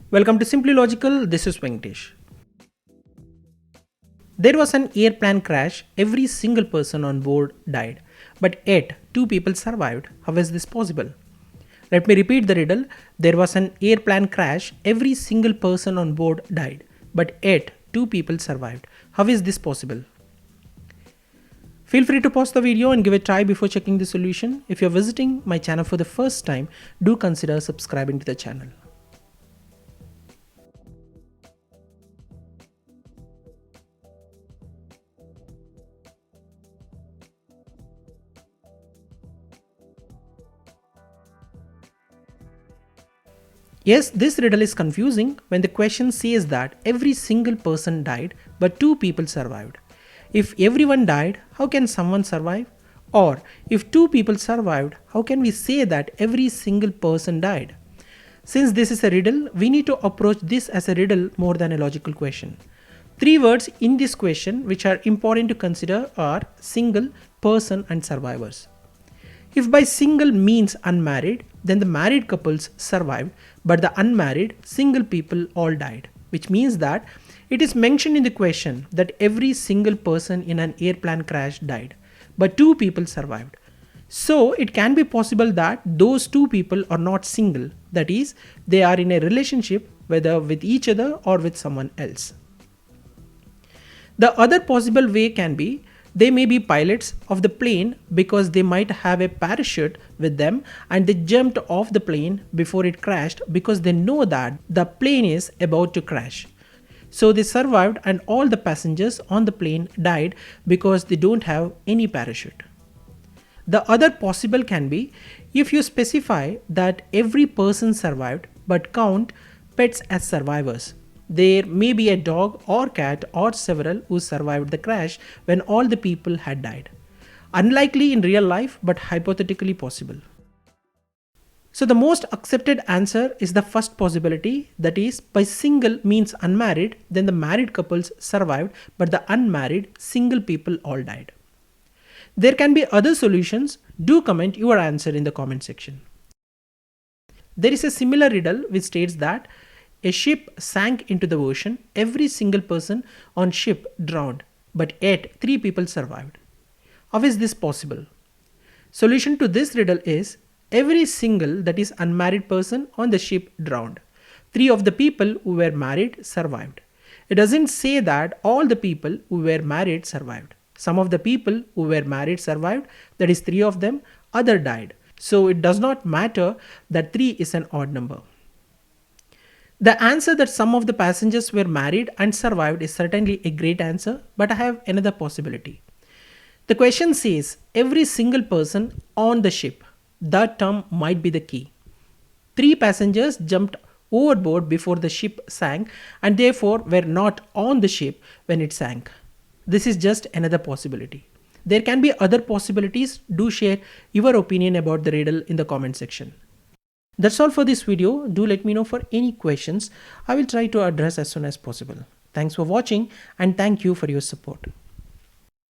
Welcome to Simply Logical. This is Venkatesh. There was an airplane crash. Every single person on board died, but yet two people survived. How is this possible? Let me repeat the riddle. There was an airplane crash. Every single person on board died, but yet two people survived. How is this possible? Feel free to pause the video and give it a try before checking the solution. If you're visiting my channel for the first time, do consider subscribing to the channel. Yes, this riddle is confusing when the question says that every single person died but two people survived. If everyone died, how can someone survive? Or if two people survived, how can we say that every single person died? Since this is a riddle, we need to approach this as a riddle more than a logical question. Three words in this question which are important to consider are single, person, and survivors. If by single means unmarried, then the married couples survived, but the unmarried single people all died, which means that it is mentioned in the question that every single person in an airplane crash died, but two people survived. So it can be possible that those two people are not single, that is, they are in a relationship whether with each other or with someone else. The other possible way can be they may be pilots of the plane because they might have a parachute with them and they jumped off the plane before it crashed because they know that the plane is about to crash. So they survived and all the passengers on the plane died because they don't have any parachute. The other possible can be if you specify that every person survived but count pets as survivors. There may be a dog or cat or several who survived the crash when all the people had died. Unlikely in real life, but hypothetically possible. So the most accepted answer is the first possibility, that is, by single means unmarried, then the married couples survived, but the unmarried single people all died. There can be other solutions. Do comment your answer in the comment section. There is a similar riddle which states that a ship sank into the ocean. Every single person on ship drowned, but yet three people survived. How is this possible? Solution to this riddle is every single, that is unmarried person on the ship drowned. Three of the people who were married survived. It doesn't say that all the people who were married survived. Some of the people who were married survived, that is three of them, other died. So it does not matter that 3 is an odd number. The answer that some of the passengers were married and survived is certainly a great answer, but I have another possibility. The question says every single person on the ship. That term might be the key. 3 passengers jumped overboard before the ship sank and therefore were not on the ship when it sank. This is just another possibility. There can be other possibilities. Do share your opinion about the riddle in the comment section. That's all for this video. Do let me know for any questions. I will try to address as soon as possible. Thanks for watching and thank you for your support.